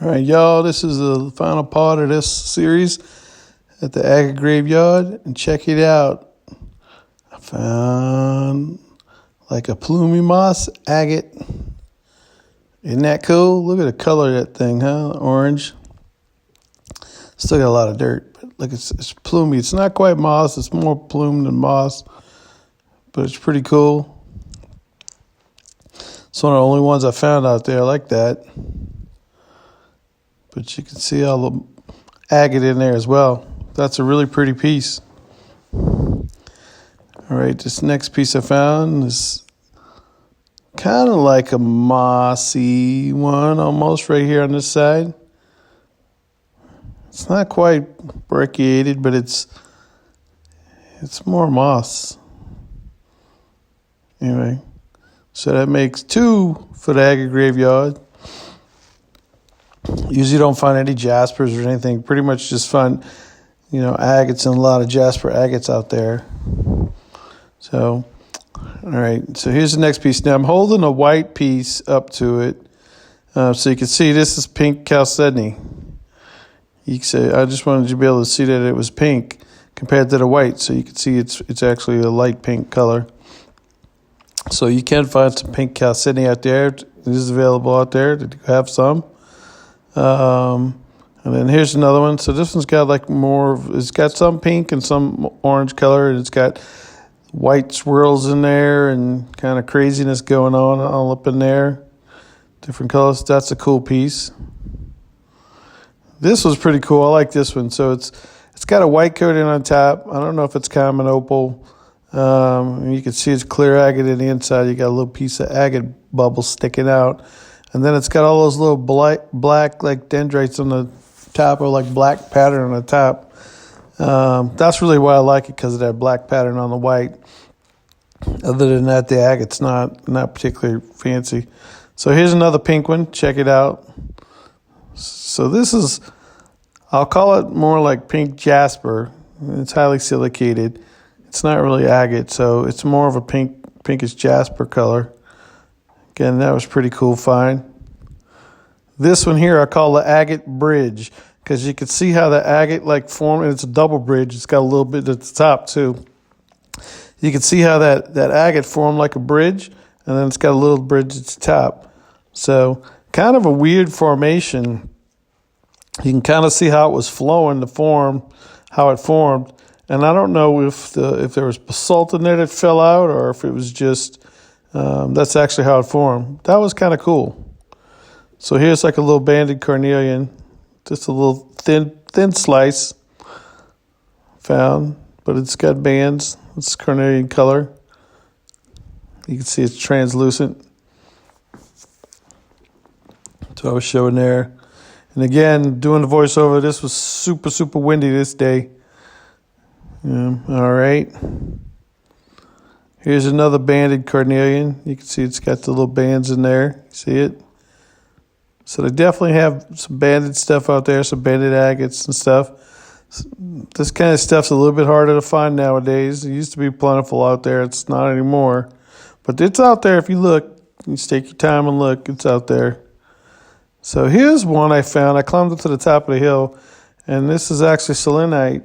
All right, y'all, this is the final part of this series at the Agate graveyard, and check it out. I found like a plumy moss agate. Isn't that cool? Look at the color of that thing, huh? Orange. Still got a lot of dirt, but look, it's plumy. It's not quite moss. It's more plume than moss, but it's pretty cool. It's one of the only ones I found out there like that. But you can see all the agate in there as well. That's a really pretty piece. All right, this next piece I found is kind of like a mossy one, almost right here on this side. It's not quite brecciated, but it's more moss. Anyway, so that makes 2 for the Agate graveyard. Usually don't find any jaspers or anything. Pretty much just find, agates and a lot of jasper agates out there. So, all right. So here's the next piece. Now I'm holding a white piece up to it, so you can see this is pink chalcedony. You can say I just wanted you to be able to see that it was pink compared to the white, so you can see it's actually a light pink color. So you can find some pink chalcedony out there. It is available out there. Did you have some? And then here's another one. So this one's got it's got some pink and some orange color, and it's got white swirls in there and kind of craziness going on all up in there. Different colors. That's a cool piece. This was pretty cool. I like this one. So it's got a white coating on top. I don't know if it's common opal. You can see it's clear agate in the inside. You got a little piece of agate bubble sticking out. And then it's got all those little black like dendrites on the top, or like black pattern on the top. That's really why I like it, because of that black pattern on the white. Other than that, the agate's not particularly fancy. So here's another pink one. Check it out. So this is, I'll call it more like pink jasper. It's highly silicated. It's not really agate, so it's more of a pinkish jasper color. Again, that was pretty cool find. This one here I call the agate bridge, because you can see how the agate formed, and it's a double bridge. It's got a little bit at the top too. You can see how that agate formed like a bridge, and then it's got a little bridge at the top. So kind of a weird formation. You can kind of see how it was flowing to form, how it formed. And I don't know if there was basalt in there that fell out, or if it was just, that's actually how it formed. That was kind of cool. So here's like a little banded carnelian, just a little thin slice found, but it's got bands. It's carnelian color. You can see it's translucent. So I was showing there. And again, doing the voiceover, this was super, super windy this day. All right. Here's another banded carnelian. You can see it's got the little bands in there. You see it? So they definitely have some banded stuff out there, some banded agates and stuff. This kind of stuff's a little bit harder to find nowadays. It used to be plentiful out there. It's not anymore. But it's out there if you look. You just take your time and look. It's out there. So here's one I found. I climbed up to the top of the hill, and this is actually selenite.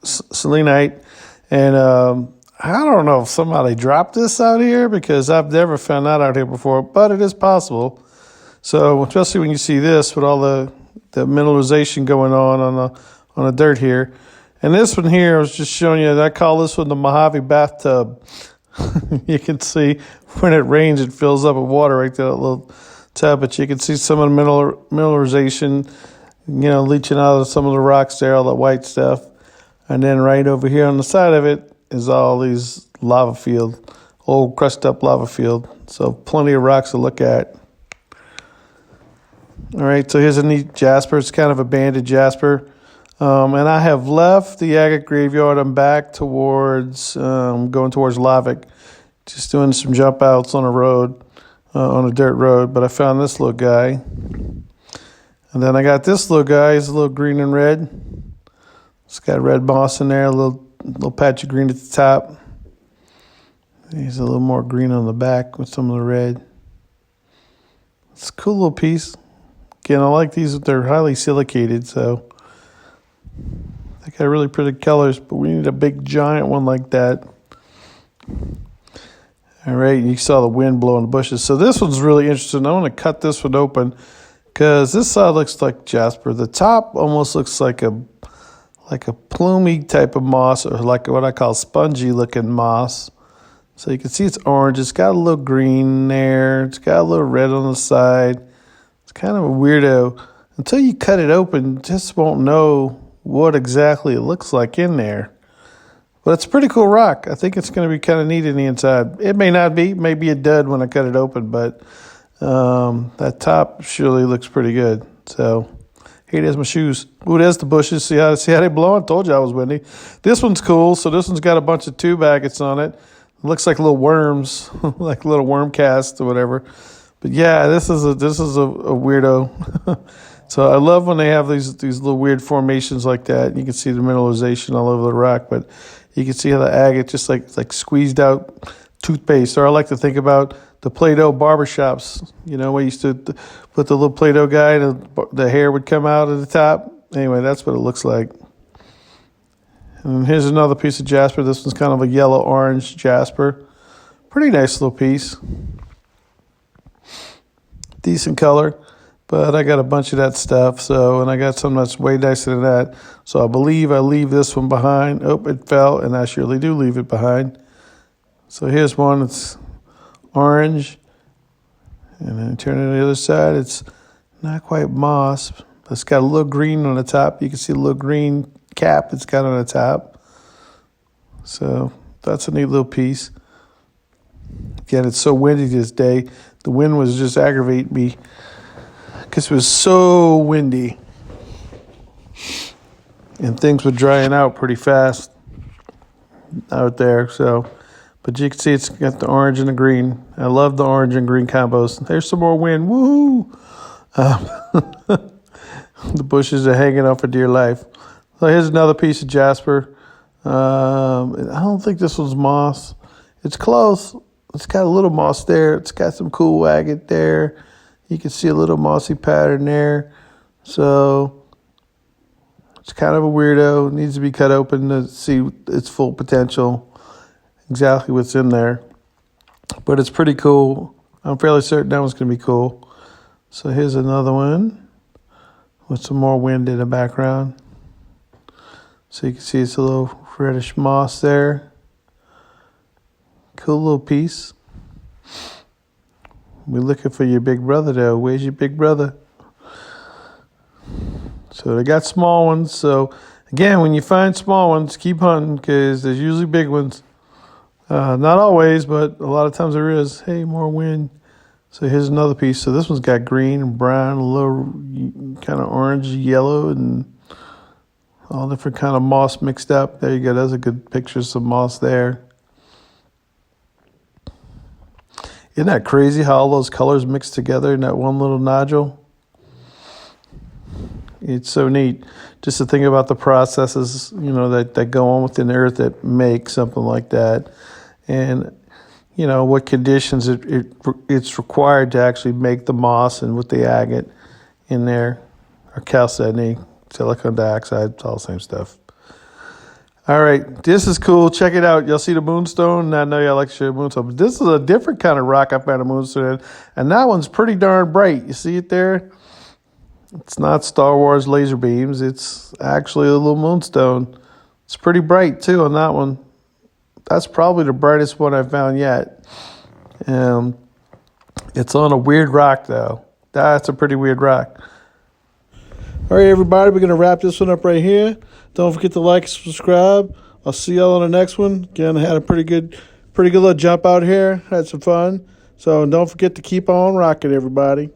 Selenite. And I don't know if somebody dropped this out here, because I've never found that out here before, but it is possible. So especially when you see this with all the mineralization going on the dirt here. And this one here, I was just showing you, I call this one the Mojave bathtub. You can see when it rains, it fills up with water right there, that little tub. But you can see some of the mineralization, leaching out of some of the rocks there, all that white stuff. And then right over here on the side of it is all these lava field, old crushed up lava field. So plenty of rocks to look at. All right, so here's a neat jasper. It's kind of a banded jasper. And I have left the Agate graveyard. I'm back towards, going towards Lavic, just doing some jump outs on a road, on a dirt road. But I found this little guy. And then I got this little guy. He's a little green and red. It's got red moss in there, a little patch of green at the top. He's a little more green on the back with some of the red. It's a cool little piece. Again, I like these. They're highly silicated, so they got really pretty colors, but we need a big giant one like that. All right, you saw the wind blowing the bushes. So this one's really interesting. I want to cut this one open because this side looks like jasper. The top almost looks like a plumy type of moss, or like what I call spongy looking moss. So you can see it's orange. It's got a little green there. It's got a little red on the side. It's kind of a weirdo. Until you cut it open, you just won't know what exactly it looks like in there. But it's a pretty cool rock. I think it's going to be kind of neat in the inside. It may not be. It may be a dud when I cut it open, but that top surely looks pretty good. So, hey, there's my shoes. Ooh, there's the bushes. See how they blow? I told you I was windy. This one's cool. So this one's got a bunch of tube agates on it. It looks like little worms, like little worm casts or whatever. But yeah, this is a weirdo. So I love when they have these little weird formations like that. You can see the mineralization all over the rock, but you can see how the agate just like squeezed out toothpaste. Or I like to think about the Play-Doh barbershops. You know, we used to put the little Play-Doh guy and the hair would come out at the top. Anyway, that's what it looks like. And here's another piece of jasper. This one's kind of a yellow-orange jasper. Pretty nice little piece. Decent color. But I got a bunch of that stuff, and I got some that's way nicer than that. So I believe I leave this one behind. Oh, it fell, and I surely do leave it behind. So here's one that's orange. And then turn it to the other side. It's not quite moss, but it's got a little green on the top. You can see a little green cap it's got on the top. So that's a neat little piece. Again, it's so windy this day. The wind was just aggravating me because it was so windy. And things were drying out pretty fast out there. So, but you can see it's got the orange and the green. I love the orange and green combos. There's some more wind. Woo! The bushes are hanging on for dear life. So here's another piece of jasper. I don't think this one's moss. It's close. It's got a little moss there. It's got some cool agate there. You can see a little mossy pattern there. So it's kind of a weirdo. It needs to be cut open to see its full potential, exactly what's in there. But it's pretty cool. I'm fairly certain that one's going to be cool. So here's another one with some more wind in the background. So you can see it's a little reddish moss there. Cool little piece. We're looking for your big brother, though. Where's your big brother? So they got small ones. So, again, when you find small ones, keep hunting because there's usually big ones. Not always, but a lot of times there is. Hey, more wind. So here's another piece. So this one's got green and brown, a little kind of orange, yellow, and all different kind of moss mixed up. There you go. That's a good picture of some moss there. Isn't that crazy how all those colors mix together in that one little nodule? It's so neat just to think about the processes, that go on within the earth that make something like that. And, what conditions it's required to actually make the moss and with the agate in there, or chalcedony, silicon dioxide, it's all the same stuff. All right, this is cool. Check it out. You'll see the moonstone. I know y'all like to show moonstone, but this is a different kind of rock I found a moonstone in, and that one's pretty darn bright. You see it there? It's not Star Wars laser beams. It's actually a little moonstone. It's pretty bright, too, on that one. That's probably the brightest one I've found yet. It's on a weird rock, though. That's a pretty weird rock. All right, everybody, we're going to wrap this one up right here. Don't forget to like and subscribe. I'll see y'all on the next one. Again, I had a pretty good little jump out here. Had some fun. So don't forget to keep on rocking, everybody.